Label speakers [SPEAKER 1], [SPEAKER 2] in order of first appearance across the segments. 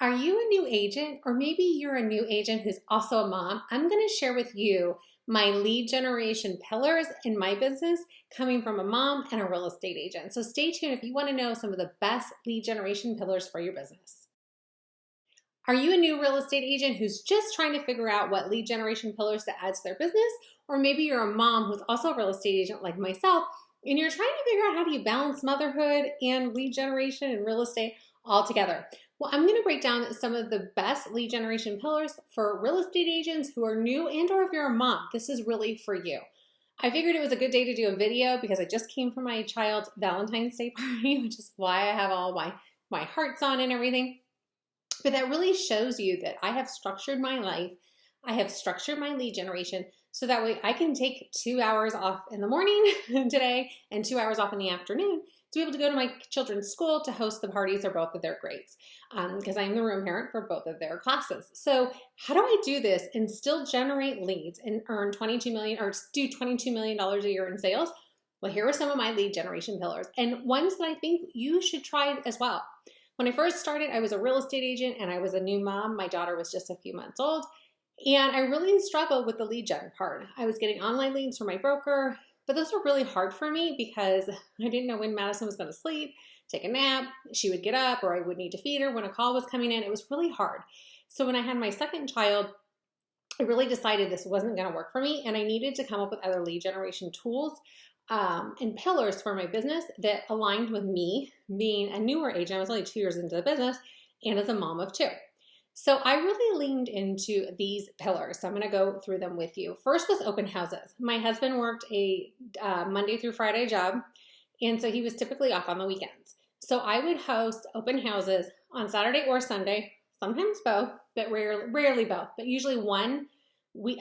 [SPEAKER 1] Are you a new agent, or maybe you're a new agent who's also a mom? I'm going to share with you my lead generation pillars in my business coming from a mom and a real estate agent. So stay tuned if you want to know some of the best lead generation pillars for your business. Are you a new real estate agent who's just trying to figure out what lead generation pillars to add to their business? Or maybe you're a mom who's also a real estate agent like myself, and you're trying to figure out how do you balance motherhood and lead generation and real estate all together. Well, I'm going to break down some of the best lead generation pillars for real estate agents who are new, and or if you're a mom, this is really for you. I figured it was a good day to do a video because I just came from my child's Valentine's Day party, which is why I have all my hearts on and everything. But that really shows you that I have structured my life. I have structured my lead generation so that way I can take 2 hours off in the morning today and 2 hours off in the afternoon to be able to go to my children's school to host the parties for both of their grades because I'm the room parent for both of their classes. So how do I do this and still generate leads and earn $22 million or do $22 million a year in sales? Well, here are some of my lead generation pillars and ones that I think you should try as well. When I first started, I was a real estate agent and I was a new mom. My daughter was just a few months old. And I really struggled with the lead gen part. I was getting online leads from my broker, but those were really hard for me because I didn't know when Madison was going to sleep, take a nap, she would get up, or I would need to feed her when a call was coming in. It was really hard. So when I had my second child, I really decided this wasn't going to work for me and I needed to come up with other lead generation tools and pillars for my business that aligned with me being a newer agent. I was only 2 years into the business and as a mom of two. So I really leaned into these pillars. So I'm going to go through them with you. First was open houses. My husband worked a Monday through Friday job, and so he was typically off on the weekends. So I would host open houses on Saturday or Sunday, sometimes both, but rarely both, but usually one.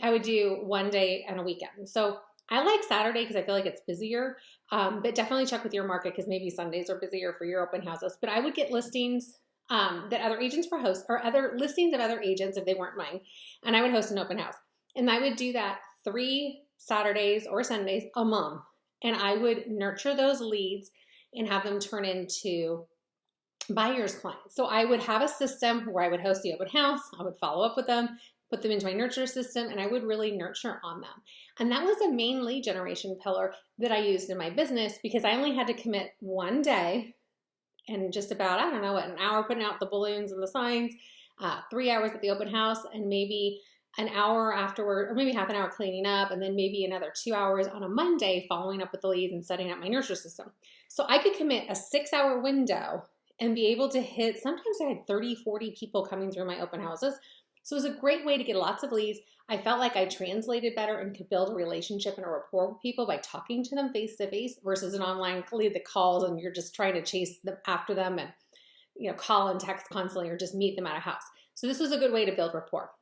[SPEAKER 1] I would do one day and a weekend. So I like Saturday because I feel like it's busier, but definitely check with your market because maybe Sundays are busier for your open houses. But I would get listings that other agents were host or other listings of other agents if they weren't mine, and I would host an open house. And I would do that 3 Saturdays or Sundays a month, and I would nurture those leads and have them turn into buyers clients. So I would have a system where I would host the open house, I would follow up with them, put them into my nurture system, and I would really nurture on them. And that was a main lead generation pillar that I used in my business because I only had to commit one day and just about, I don't know, an hour putting out the balloons and the signs, 3 hours at the open house, and maybe an hour afterward, or maybe half an hour cleaning up, and then maybe another 2 hours on a Monday following up with the leads and setting up my nurture system. So I could commit a 6-hour window and be able to hit, sometimes I had 30, 40 people coming through my open houses. So it was a great way to get lots of leads. I felt like I translated better and could build a relationship and a rapport with people by talking to them face to face versus an online lead that calls and you're just trying to chase them after them and call and text constantly or just meet them at a house. So this was a good way to build rapport.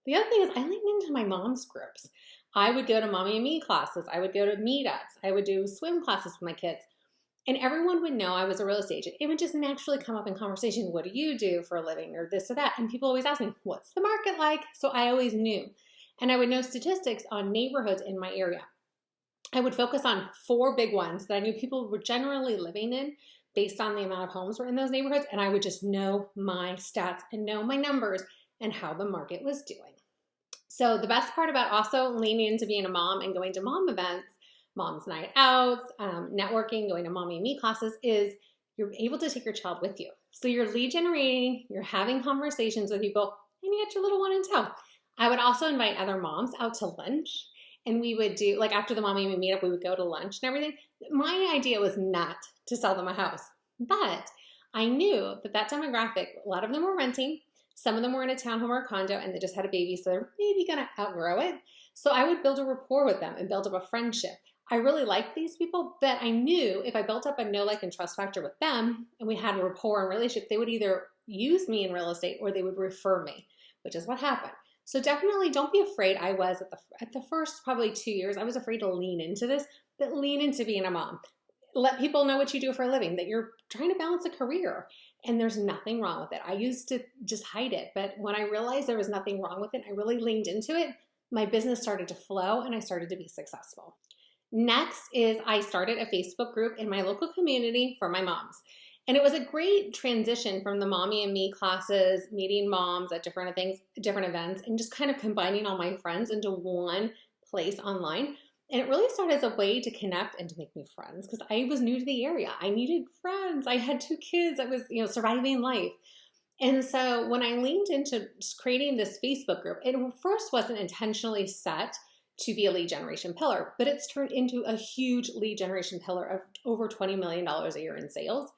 [SPEAKER 1] The other thing is I leaned into my mom's groups. I would go to Mommy and Me classes. I would go to meetups. I would do swim classes with my kids. And everyone would know I was a real estate agent. It would just naturally come up in conversation. What do you do for a living or this or that? And people always ask me, what's the market like? So I always knew. And I would know statistics on neighborhoods in my area. I would focus on 4 big ones that I knew people were generally living in based on the amount of homes were in those neighborhoods. And I would just know my stats and know my numbers and how the market was doing. So the best part about also leaning into being a mom and going to mom events, mom's night outs, networking, going to Mommy and Me classes is you're able to take your child with you. So you're lead generating, you're having conversations with people, and you get your little one in tow. I would also invite other moms out to lunch, and we would do, like after the Mommy and Me meetup, we would go to lunch and everything. My idea was not to sell them a house, but I knew that demographic, a lot of them were renting, some of them were in a townhome or a condo, and they just had a baby, so they're maybe gonna outgrow it. So I would build a rapport with them and build up a friendship. I really liked these people, but I knew if I built up a know, like, and trust factor with them and we had a rapport and relationship, they would either use me in real estate or they would refer me, which is what happened. So definitely don't be afraid. I was at the first probably 2 years, I was afraid to lean into this, but lean into being a mom. Let people know what you do for a living, that you're trying to balance a career, and there's nothing wrong with it. I used to just hide it, but when I realized there was nothing wrong with it, I really leaned into it. My business started to flow and I started to be successful. Next is I started a Facebook group in my local community for my moms. And it was a great transition from the Mommy and Me classes, meeting moms at different things, different events, and just kind of combining all my friends into one place online. And it really started as a way to connect and to make new friends because I was new to the area. I needed friends. I had 2 kids. I was, surviving life. And so when I leaned into creating this Facebook group, it first wasn't intentionally set to be a lead generation pillar, but it's turned into a huge lead generation pillar of over $20 million a year in sales.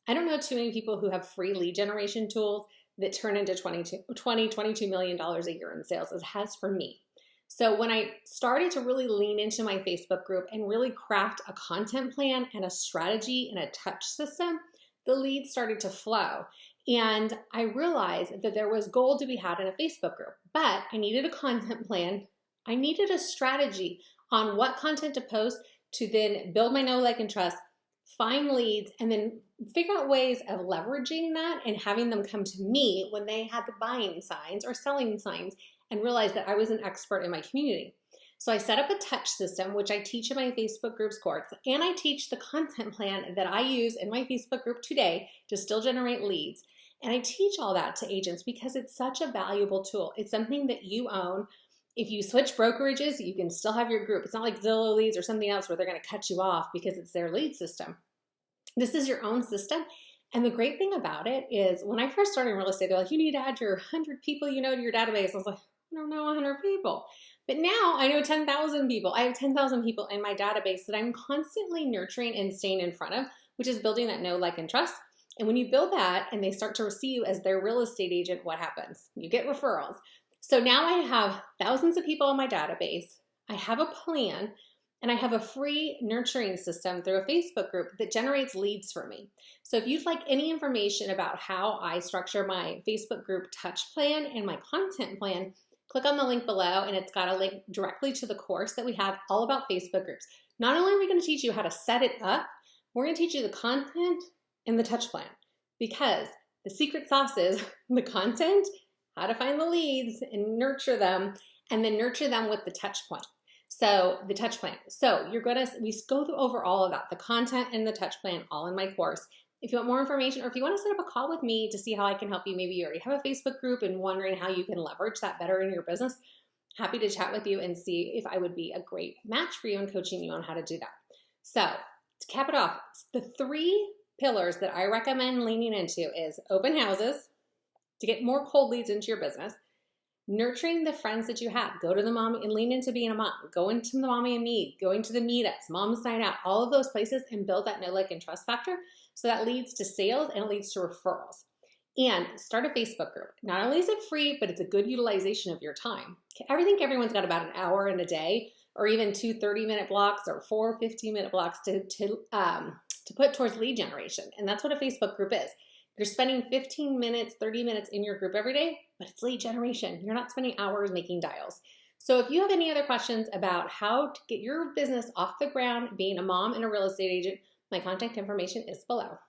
[SPEAKER 1] I don't know too many people who have free lead generation tools that turn into $22 million a year in sales, as it has for me. So when I started to really lean into my Facebook group and really craft a content plan and a strategy and a touch system, the leads started to flow. And I realized that there was gold to be had in a Facebook group, but I needed a content plan. I needed a strategy on what content to post to then build my know, like, and trust, find leads, and then figure out ways of leveraging that and having them come to me when they had the buying signs or selling signs and realize that I was an expert in my community. So I set up a touch system, which I teach in my Facebook group's course, and I teach the content plan that I use in my Facebook group today to still generate leads. And I teach all that to agents because it's such a valuable tool. It's something that you own. If you switch brokerages, you can still have your group. It's not like Zillow Leads or something else where they're going to cut you off because it's their lead system. This is your own system. And the great thing about it is when I first started in real estate, they're like, you need to add your 100 people to your database. I was like, I don't know 100 people. But now I know 10,000 people. I have 10,000 people in my database that I'm constantly nurturing and staying in front of, which is building that know, like, and trust. And when you build that and they start to see you as their real estate agent, what happens? You get referrals. So now I have thousands of people in my database. I have a plan and I have a free nurturing system through a Facebook group that generates leads for me. So if you'd like any information about how I structure my Facebook group touch plan and my content plan, click on the link below and it's got a link directly to the course that we have all about Facebook groups. Not only are we going to teach you how to set it up, we're going to teach you the content and the touch plan, because the secret sauce is the content, how to find the leads and nurture them, and then nurture them with the touch point. So the touch plan. So we go over all of that, the content and the touch plan, all in my course. If you want more information or if you want to set up a call with me to see how I can help you, maybe you already have a Facebook group and wondering how you can leverage that better in your business, happy to chat with you and see if I would be a great match for you and coaching you on how to do that. So to cap it off, the 3 pillars that I recommend leaning into is open houses to get more cold leads into your business, nurturing the friends that you have. Go to the mommy and lean into being a mom, go into the Mommy and Me, going to the meetups, Mom's Night Out, all of those places, and build that know, like, and trust factor. So that leads to sales and it leads to referrals. And start a Facebook group. Not only is it free, but it's a good utilization of your time. I think everyone's got about an hour in a day, or even 2 30-minute blocks or 4 15-minute blocks to put towards lead generation. And that's what a Facebook group is. You're spending 15 minutes, 30 minutes in your group every day, but it's lead generation. You're not spending hours making dials. So if you have any other questions about how to get your business off the ground, being a mom and a real estate agent, my contact information is below.